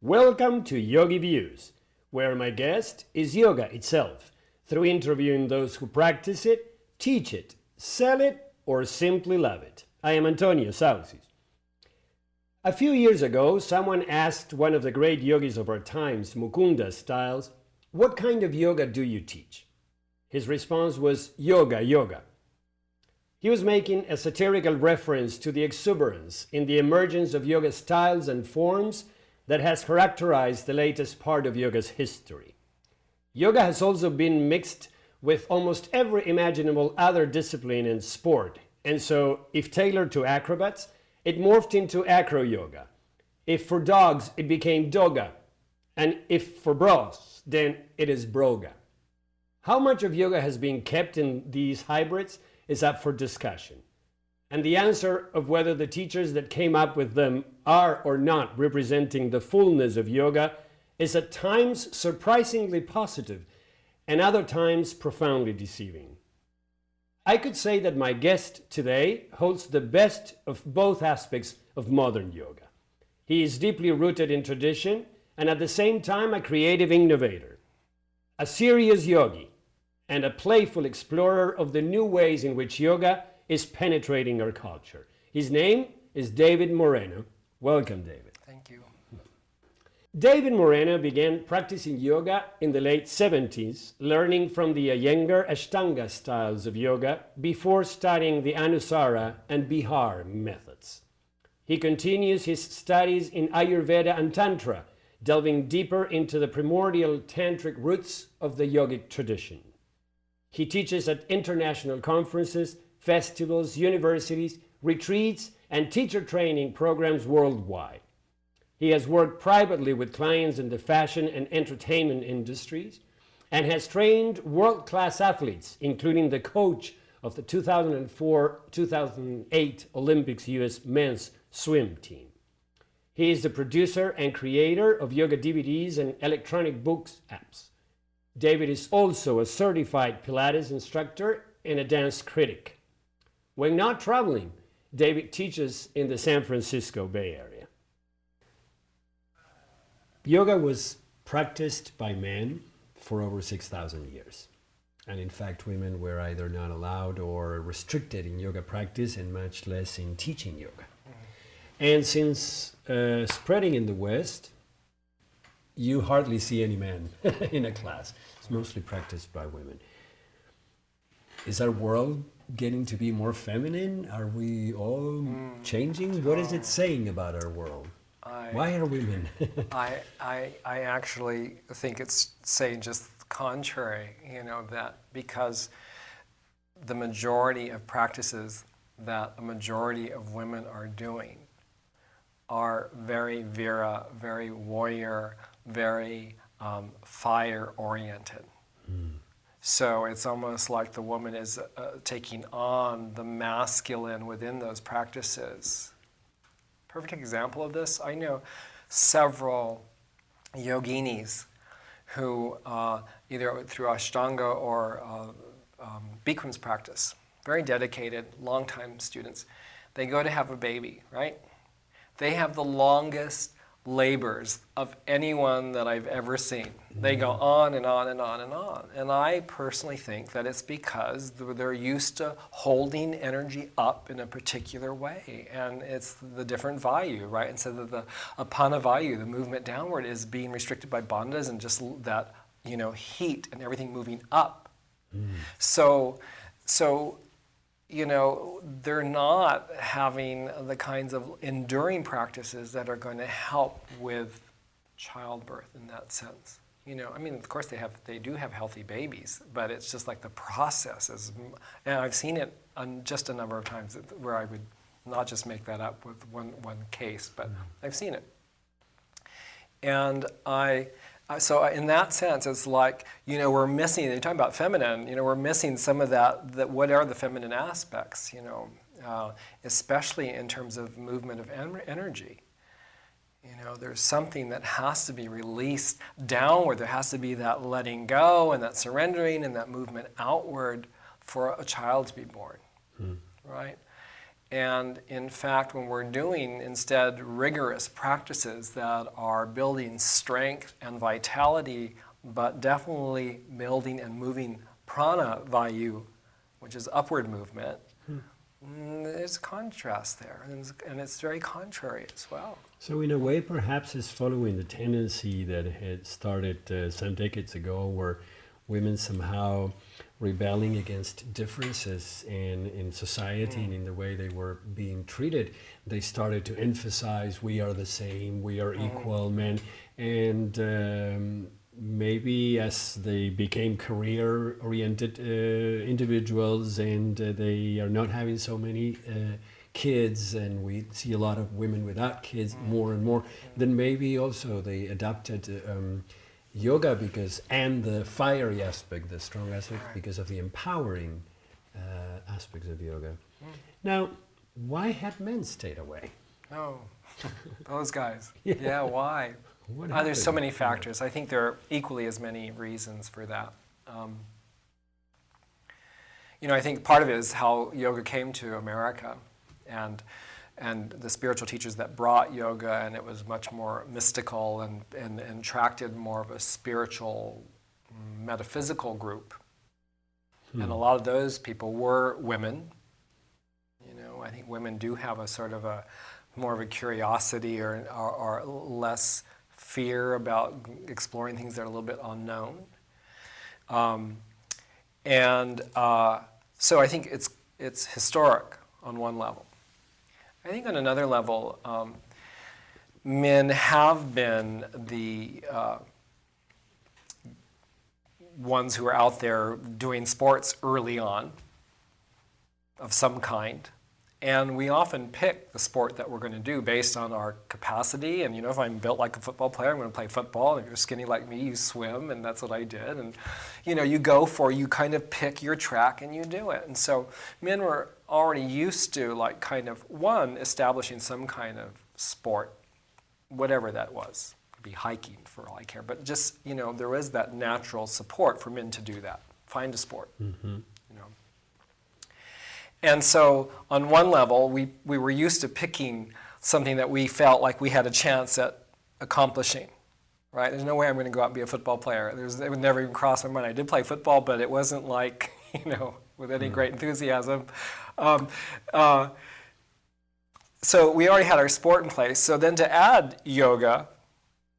Welcome to YogiViews, where my guest is yoga itself, through interviewing those who practice it, teach it, sell it, or simply love it. I am Antonio Saucis. A few years ago, someone asked one of the great yogis of our times, Mukunda Stiles, "What kind of yoga do you teach?" His response was, yoga. He was making a satirical reference to the exuberance in the emergence of yoga styles and forms that has characterized the latest part of yoga's history. Yoga has also been mixed with almost every imaginable other discipline and sport, and so if tailored to acrobats, it morphed into acro yoga. If for dogs, it became doga, and if for bros, then it is broga. How much of yoga has been kept in these hybrids is up for discussion. And the answer of whether the teachers that came up with them are or not representing the fullness of yoga is at times surprisingly positive and other times profoundly deceiving. I could say that my guest today holds the best of both aspects of modern yoga. He is deeply rooted in tradition and at the same time a creative innovator, a serious yogi, and a playful explorer of the new ways in which yoga is penetrating our culture. His name is David Moreno. Welcome, David. Thank you. David Moreno began practicing yoga in the late 70s, learning from the Iyengar Ashtanga styles of yoga before studying the Anusara and Bihar methods. He continues his studies in Ayurveda and Tantra, delving deeper into the primordial tantric roots of the yogic tradition. He teaches at international conferences, festivals, universities, retreats, and teacher training programs worldwide. He has worked privately with clients in the fashion and entertainment industries and has trained world-class athletes, including the coach of the 2004-2008 Olympics US men's swim team. He is the producer and creator of yoga DVDs and electronic books apps. David is also a certified Pilates instructor and a dance critic. When not traveling, David teaches in the San Francisco Bay Area. Yoga was practiced by men for over 6,000 years. And in fact, women were either not allowed or restricted in yoga practice and much less in teaching yoga. And since spreading in the West, you hardly see any men in a class. It's mostly practiced by women. Is our world getting to be more feminine? Are we all changing? What is it saying about our world? Why are women? I actually think it's saying just the contrary, that because the majority of practices that a majority of women are doing are very Vira, very warrior, very fire-oriented. So it's almost like the woman is taking on the masculine within those practices. Perfect example of this, I know several yoginis who either through Ashtanga or Bikram's practice, very dedicated, long-time students, they go to have a baby, right? They have the longest labors of anyone that I've ever seen. They go on and on and on and on. And I personally think that it's because they're used to holding energy up in a particular way. And it's the different vayu, right? And so the apana vayu, the movement downward, is being restricted by bandhas and just that, heat and everything moving up. So they're not having the kinds of enduring practices that are going to help with childbirth in that sense. Of course they do have healthy babies, but it's just like the process is, and I've seen it on just a number of times where I would not just make that up with one case, but I've seen it. And so in that sense, it's like, we're missing, you're talking about feminine, we're missing some of that what are the feminine aspects, especially in terms of movement of energy. There's something that has to be released downward. There has to be that letting go and that surrendering and that movement outward for a child to be born, right? And in fact, when we're doing instead rigorous practices that are building strength and vitality, but definitely building and moving prana vayu, which is upward movement, there's a contrast there, and it's very contrary as well. So in a way, perhaps it's following the tendency that had started some decades ago, where women somehow rebelling against differences in society and in the way they were being treated, they started to emphasize we are the same, we are equal men, and maybe as they became career-oriented individuals and they are not having so many kids, and we see a lot of women without kids more and more, then maybe also they adapted yoga and the fiery aspect, the strong aspect, because of the empowering aspects of yoga. Now, why had men stayed away? Oh, those guys. Yeah, why? There's so many factors. I think there are equally as many reasons for that. I think part of it is how yoga came to America, and the spiritual teachers that brought yoga, and it was much more mystical and attracted more of a spiritual, metaphysical group. And a lot of those people were women. I think women do have a sort of a more of a curiosity or less fear about exploring things that are a little bit unknown. So I think it's historic on one level. I think on another level, men have been the ones who are out there doing sports early on of some kind. And we often pick the sport that we're going to do based on our capacity. And if I'm built like a football player, I'm going to play football. If you're skinny like me, you swim, and that's what I did. And you kind of pick your track and you do it. And so men were already used to establishing some kind of sport, whatever that was. It could be hiking for all I care. But just, there was that natural support for men to do that. Find a sport. And so on one level, we were used to picking something that we felt like we had a chance at accomplishing, right? There's no way I'm going to go out and be a football player. It would never even cross my mind. I did play football, but it wasn't like, with any great enthusiasm. So we already had our sport in place. So then to add yoga,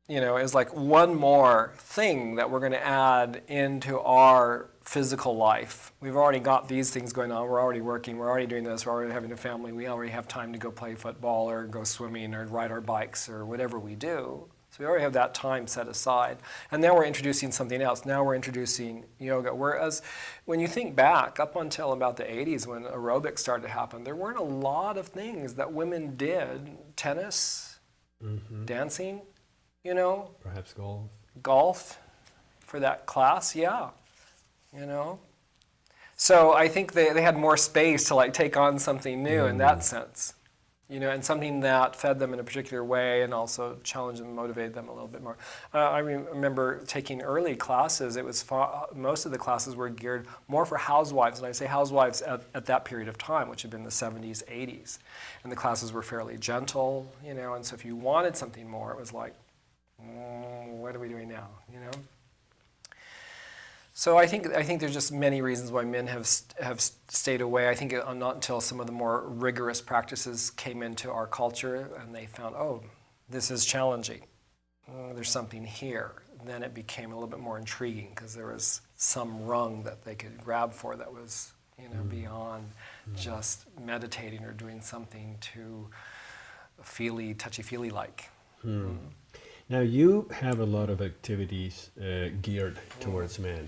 is like one more thing that we're going to add into our physical life. We've already got these things going on. We're already working. We're already doing this. We're already having a family. We already have time to go play football or go swimming or ride our bikes or whatever we do. So we already have that time set aside. And now we're introducing something else. Now we're introducing yoga. Whereas when you think back, up until about the 80s when aerobics started to happen, there weren't a lot of things that women did. Tennis, dancing, Perhaps golf. Golf for that class, yeah. So I think they had more space to take on something new in that sense, and something that fed them in a particular way and also challenged them, motivated them a little bit more. I remember taking early classes. It was most of the classes were geared more for housewives, and I say housewives at that period of time, which had been the 70s, 80s, and the classes were fairly gentle, and so if you wanted something more, it was like, what are we doing now, So I think there's just many reasons why men have stayed away. I think not until some of the more rigorous practices came into our culture and they found, this is challenging. There's something here. Then it became a little bit more intriguing because there was some rung that they could grab for that was, beyond just meditating or doing something too touchy-feely like. Now you have a lot of activities geared towards men.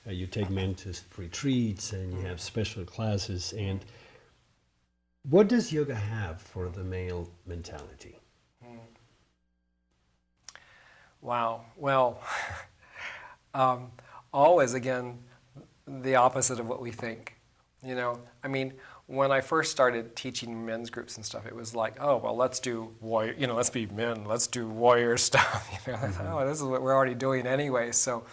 You take men to retreats and you have special classes. And what does yoga have for the male mentality? Wow. Well, always, again, the opposite of what we think. When I first started teaching men's groups and stuff, it was like, let's do warrior, let's be men, let's do warrior stuff. This is what we're already doing anyway. So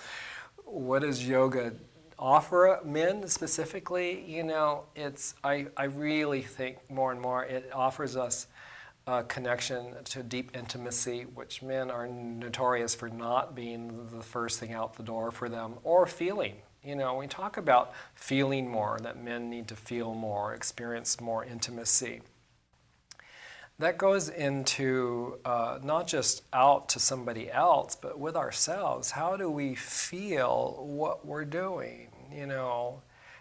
what does yoga offer men specifically, I really think more and more it offers us a connection to deep intimacy, which men are notorious for not being the first thing out the door for them, or feeling. We talk about feeling more, that men need to feel more, experience more intimacy. That goes into not just out to somebody else, but with ourselves. How do we feel what we're doing?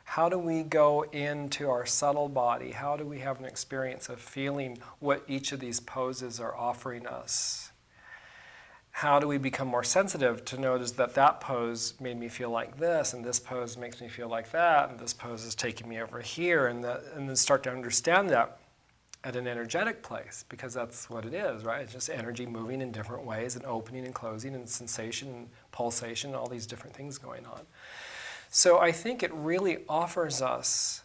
How do we go into our subtle body? How do we have an experience of feeling what each of these poses are offering us? How do we become more sensitive to notice that that pose made me feel like this, and this pose makes me feel like that, and this pose is taking me over here, and then start to understand that at an energetic place, because that's what it is, right? It's just energy moving in different ways, and opening and closing, and sensation and pulsation, all these different things going on. So I think it really offers us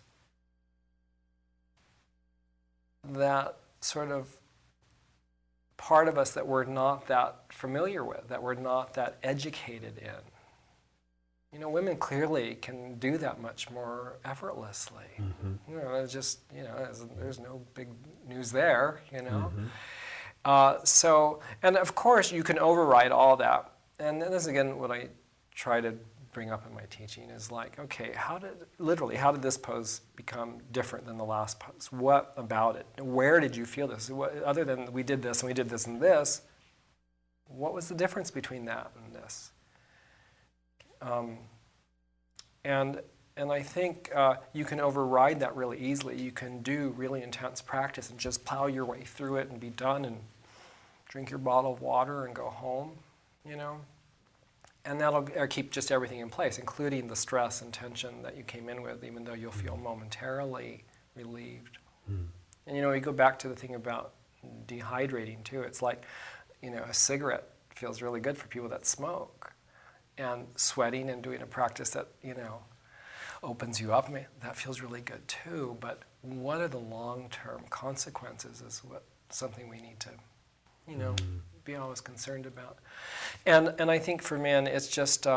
that sort of part of us that we're not that familiar with, that we're not that educated in. Women clearly can do that much more effortlessly. Mm-hmm. It's just, there's no big news there, Mm-hmm. And of course you can override all that. And this is again what I try to bring up in my teaching is like, okay, how did this pose become different than the last pose? What about it? Where did you feel this? Other than we did this and we did this and this, what was the difference between that and this? And I think you can override that really easily. You can do really intense practice and just plow your way through it and be done and drink your bottle of water and go home, And that'll keep just everything in place, including the stress and tension that you came in with, even though you'll feel momentarily relieved. Mm. And we go back to the thing about dehydrating too. It's like, a cigarette feels really good for people that smoke. And sweating and doing a practice that, opens you up, that feels really good too. But what are the long-term consequences is something we need to, be always concerned about. And I think for men, it's just,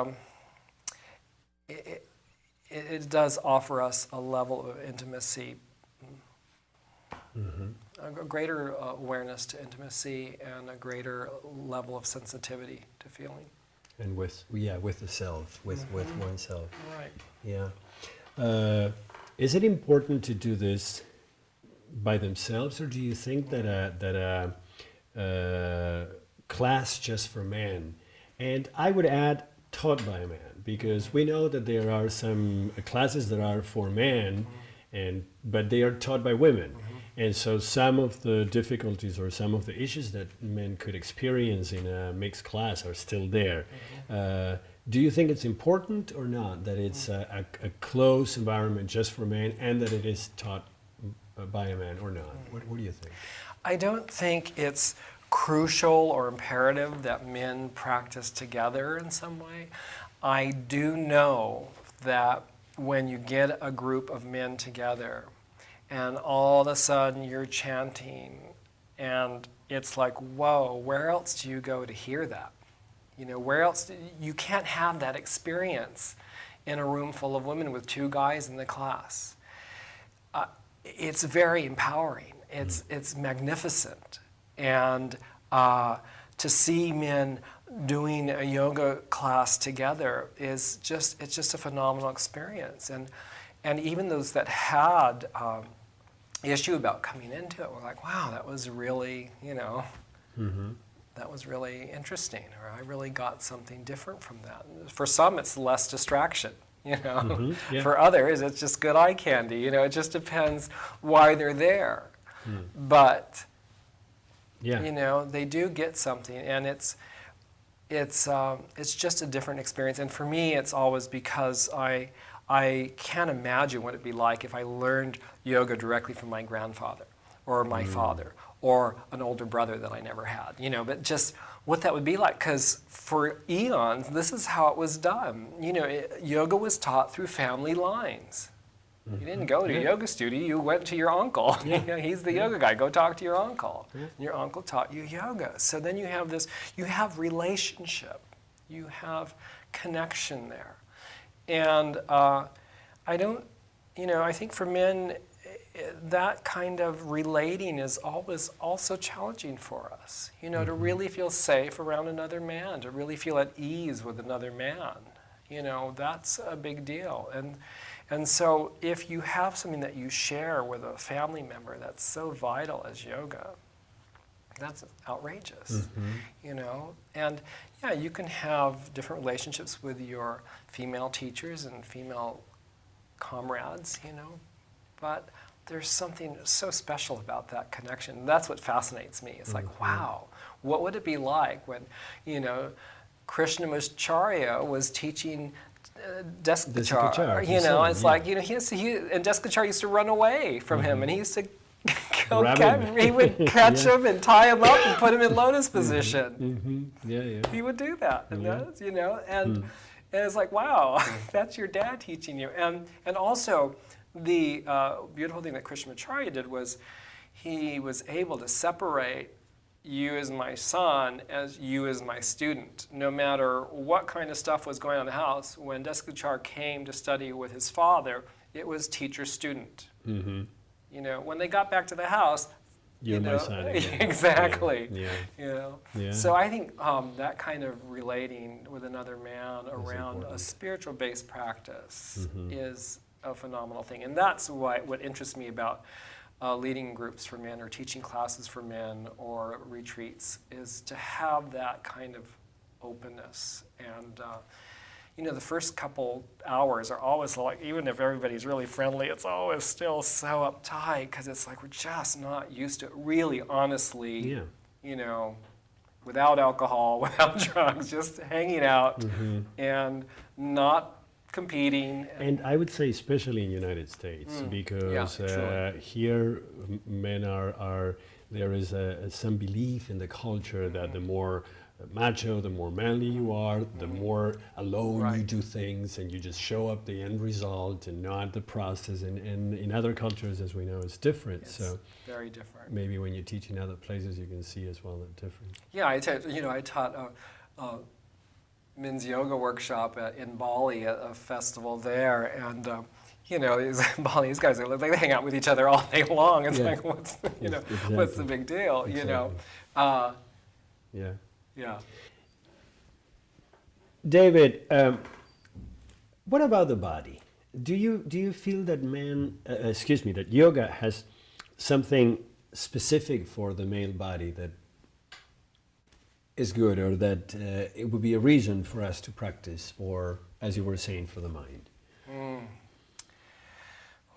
it does offer us a level of intimacy, mm-hmm. a greater awareness to intimacy and a greater level of sensitivity to feeling. And with the self, with oneself. Right. Yeah. Is it important to do this by themselves, or do you think that a class just for men, and I would add taught by a man, because we know that there are some classes that are for men, but they are taught by women. And so some of the difficulties or some of the issues that men could experience in a mixed class are still there. Do you think it's important or not that it's a closed environment just for men and that it is taught by a man or not? What do you think? I don't think it's crucial or imperative that men practice together in some way. I do know that when you get a group of men together, and all of a sudden you're chanting, and it's like, whoa, where else do you go to hear that? Where else? You can't have that experience in a room full of women with two guys in the class. It's very empowering. It's magnificent. And to see men doing a yoga class together it's just a phenomenal experience. And even those that had issue about coming into it were like, wow, that was really, that was really interesting, or I really got something different from that. For some, it's less distraction, Yeah. For others, it's just good eye candy, It just depends why they're there. But, they do get something, and it's just a different experience. And for me, it's always because I can't imagine what it'd be like if I learned yoga directly from my grandfather or my father or an older brother that I never had, but just what that would be like. Because for eons, this is how it was done. Yoga was taught through family lines. You didn't go to a yoga studio, you went to your uncle. He's the yoga guy, go talk to your uncle. Your uncle taught you yoga. So then you have relationship, you have connection there. And I don't, I think for men, that kind of relating is always also challenging for us, to really feel safe around another man, to really feel at ease with another man. That's a big deal. And so if you have something that you share with a family member that's so vital as yoga, that's outrageous, And yeah, you can have different relationships with your female teachers and female comrades, but there's something so special about that connection. That's what fascinates me. It's like, wow, what would it be like when, Krishnamacharya was teaching Desikachar, it's like, and Desikachar used to run away from him, and he used to he would catch him and tie him up and put him in lotus position. He would do that, and and it's like, wow, that's your dad teaching you. And also, the beautiful thing that Krishnamacharya did was he was able to separate you as my son as you as my student. No matter what kind of stuff was going on in the house, when Desikachar came to study with his father, it was teacher-student. When they got back to the house, You're my son again. Exactly. Yeah. So I think that kind of relating with another man around a spiritual-based practice is a phenomenal thing. And that's what interests me about leading groups for men or teaching classes for men or retreats, is to have that kind of openness. And the first couple hours are always like, even if everybody's really friendly, it's always still so uptight, because it's like we're just not used to it, really, honestly, without alcohol, without drugs, just hanging out and not competing. And I would say especially in the United States, because here men are there is some belief in the culture that the more macho, the more manly you are, the more alone you do things, and you just show up the end result and not the process. And in other cultures, as we know, it's different. It's so very different. Maybe when you teach in other places, you can see as well the difference. Yeah, I taught men's yoga workshop in Bali at a festival there, and these guys are they hang out with each other all day long. It's like, what's what's the big deal? Yeah. David, what about the body? Do you feel that that yoga has something specific for the male body that is good, or that it would be a reason for us to practice, or, as you were saying, for the mind?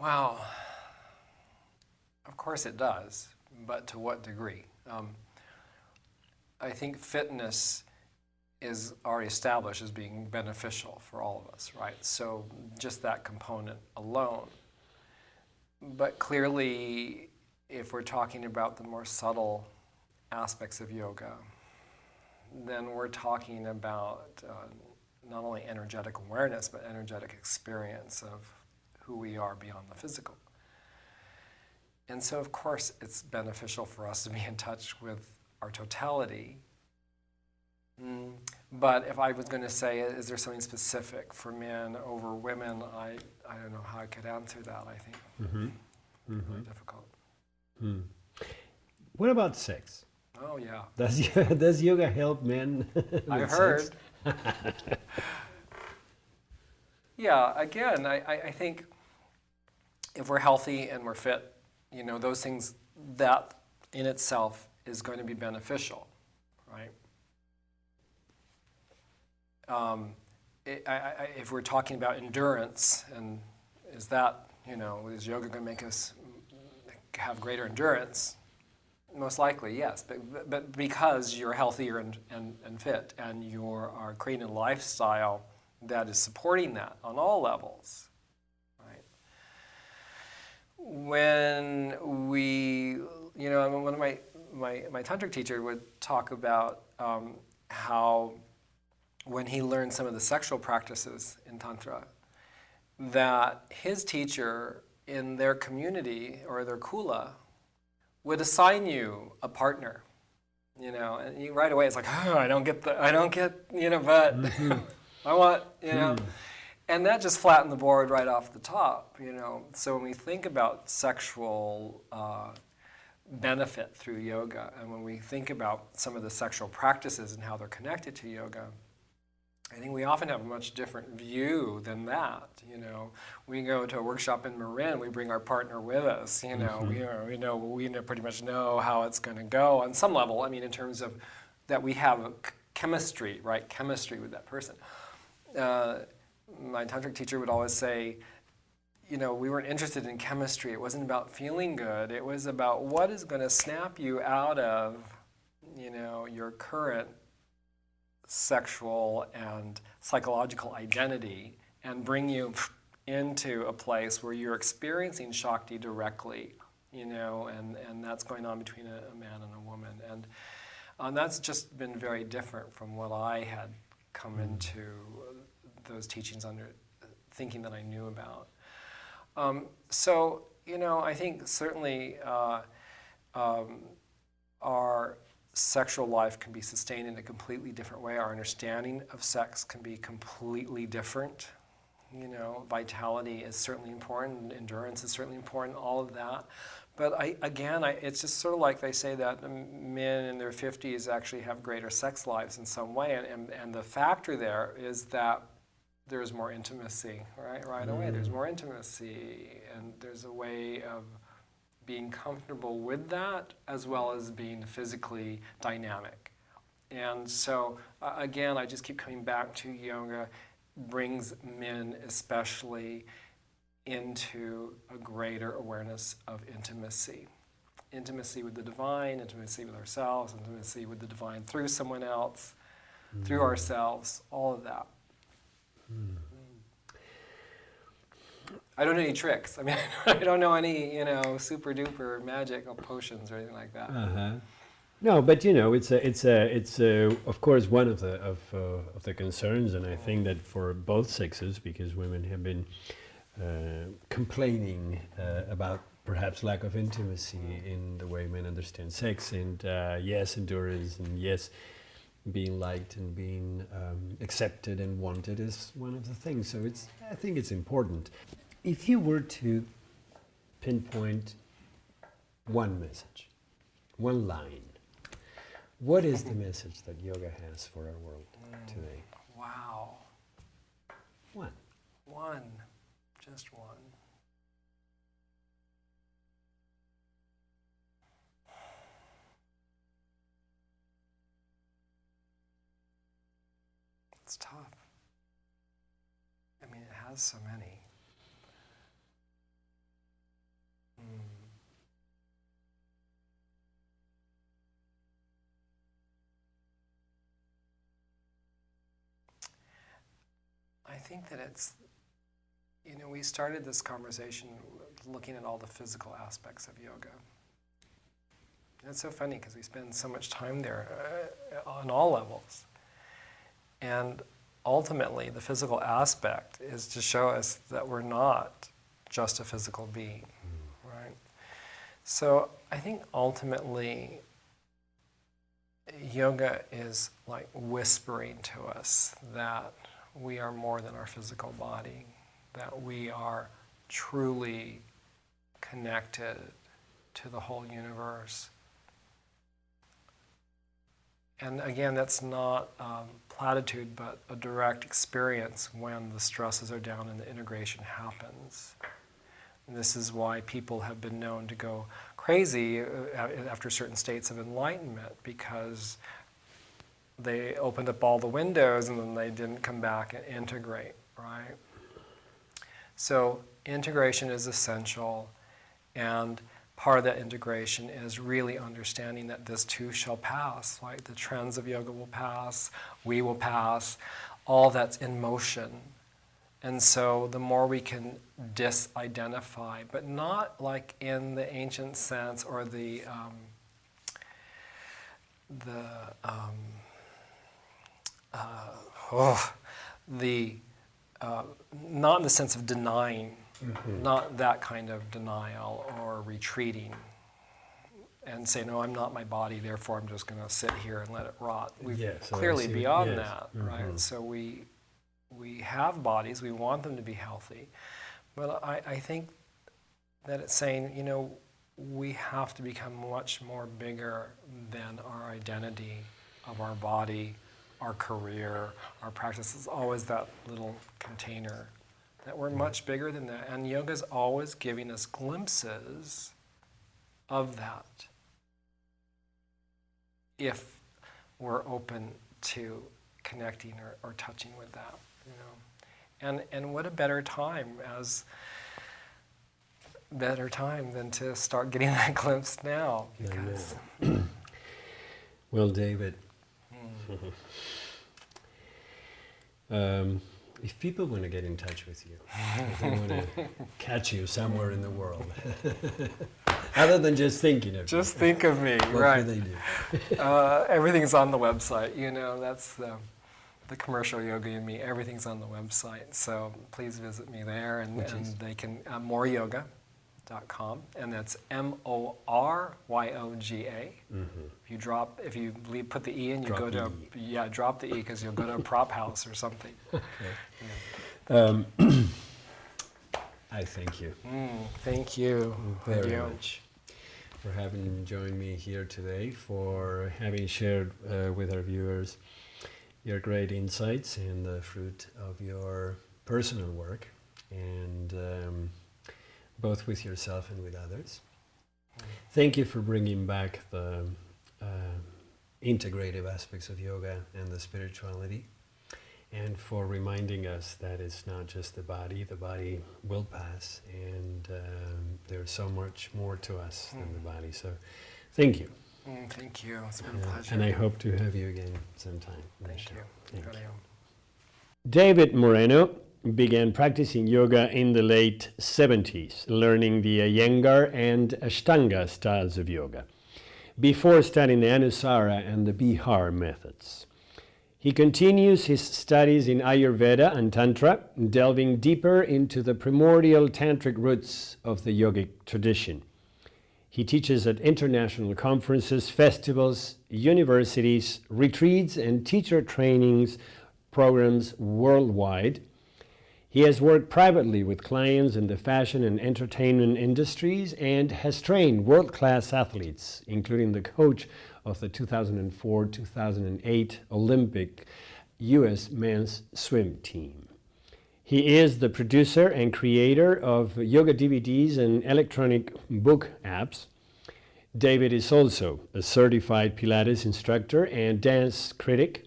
Wow. Of course it does, but to what degree? I think fitness is already established as being beneficial for all of us, right? So just that component alone. But clearly, if we're talking about the more subtle aspects of yoga, then we're talking about not only energetic awareness, but energetic experience of who we are beyond the physical. And so, of course, it's beneficial for us to be in touch with our totality. But if I was going to say, is there something specific for men over women, I don't know how I could answer that, I think. Really difficult. What about sex? Oh, yeah. Does yoga help men with I've sex? heard. Yeah, again, I think if we're healthy and we're fit, those things, that in itself is going to be beneficial, right? If we're talking about endurance, and is yoga going to make us have greater endurance? Most likely, yes, but because you're healthier and fit, and you are creating a lifestyle that is supporting that on all levels, right? When we, one of my tantric teacher would talk about how when he learned some of the sexual practices in Tantra, that his teacher in their community or their kula would assign you a partner, and you right away it's like, I don't get, but I want, And that just flattened the board right off the top, you know. So when we think about sexual benefit through yoga, and when we think about some of the sexual practices and how they're connected to yoga, I think we often have a much different view than that. You know, we go to a workshop in Marin, we bring our partner with us. You know, we pretty much know how it's going to go on some level. I mean, in terms of that we have chemistry, right? Chemistry with that person. My tantric teacher would always say, you know, we weren't interested in chemistry. It wasn't about feeling good. It was about what is going to snap you out of, you know, your current sexual and psychological identity and bring you into a place where you're experiencing Shakti directly, you know, and that's going on between a man and a woman. And that's just been very different from what I had come into those teachings under thinking that I knew about. So, you know, I think certainly our sexual life can be sustained in a completely different way. Our understanding of sex can be completely different. You know, vitality is certainly important, endurance is certainly important, all of that. But it's just sort of like they say that men in their 50s actually have greater sex lives in some way. And the factor there is that there's more intimacy, right away. There's more intimacy, and there's a way of being comfortable with that as well as being physically dynamic. And so, again, I just keep coming back to yoga brings men especially into a greater awareness of intimacy. Intimacy with the divine, intimacy with ourselves, intimacy with the divine through someone else, through ourselves, all of that. I don't know any tricks. I mean, I don't know any, you know, super duper magic or potions or anything like that. No, but you know, it's of course one of the concerns, and I think that for both sexes, because women have been complaining about perhaps lack of intimacy in the way men understand sex, and yes, endurance, and yes, being liked and being accepted and wanted is one of the things. So I think it's important. If you were to pinpoint one message, one line, what is the message that yoga has for our world today? Wow. One. One. Just one. It's tough. I mean, it has so many. I think that it's, you know, we started this conversation looking at all the physical aspects of yoga. And it's so funny because we spend so much time there on all levels. And ultimately, the physical aspect is to show us that we're not just a physical being, right? So I think ultimately, yoga is like whispering to us that we are more than our physical body, that we are truly connected to the whole universe. And again, that's not platitude, but a direct experience when the stresses are down and the integration happens. And this is why people have been known to go crazy after certain states of enlightenment, because they opened up all the windows and then they didn't come back and integrate, right? So integration is essential, and part of that integration is really understanding that this too shall pass, right? The trends of yoga will pass, we will pass, all that's in motion. And so the more we can disidentify, but not like in the ancient sense or not in the sense of denying, not that kind of denial or retreating and say, no, I'm not my body, therefore I'm just going to sit here and let it rot. We're clearly beyond that, right? So we we have bodies, we want them to be healthy, but I think that it's saying, you know, we have to become much more bigger than our identity of our body, our career, our practice is always that little container, that we're much bigger than that. And yoga's always giving us glimpses of that if we're open to connecting or touching with that, you know. And what a better time than to start getting that glimpse now. Because well, David, if people want to get in touch with you, if they want to catch you somewhere in the world, other than just thinking of just think of me, what right? do they do? Everything's on the website, you know, that's the commercial Yogi in me, everything's on the website. So please visit me there, and they can, moreyoga.com, and that's MORYOGA. If you put the E in, you go to drop the E, because you'll go to a prop house or something. Okay. I thank you. Thank you Very much for having joined me here today, for having shared with our viewers your great insights and the fruit of your personal work, and both with yourself and with others. Thank you for bringing back the integrative aspects of yoga and the spirituality, and for reminding us that it's not just the body will pass, and there's so much more to us than the body. So thank you. Thank you, it's been a pleasure. And I hope to have you again sometime. Thank you. Thank you. David Moreno began practicing yoga in the late 70s, learning the Iyengar and Ashtanga styles of yoga, before studying the Anusara and the Bihar methods. He continues his studies in Ayurveda and Tantra, delving deeper into the primordial tantric roots of the yogic tradition. He teaches at international conferences, festivals, universities, retreats, and teacher trainings programs worldwide. He has worked privately with clients in the fashion and entertainment industries, and has trained world-class athletes, including the coach of the 2004-2008 Olympic U.S. men's swim team. He is the producer and creator of yoga DVDs and electronic book apps. David is also a certified Pilates instructor and dance critic.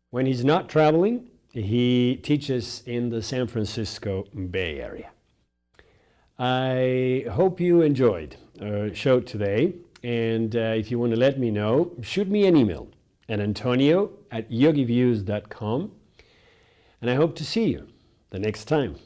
When he's not traveling, he teaches in the San Francisco Bay Area. I hope you enjoyed our show today, and if you want to let me know, shoot me an email at antonio@yogiviews.com, and I hope to see you the next time.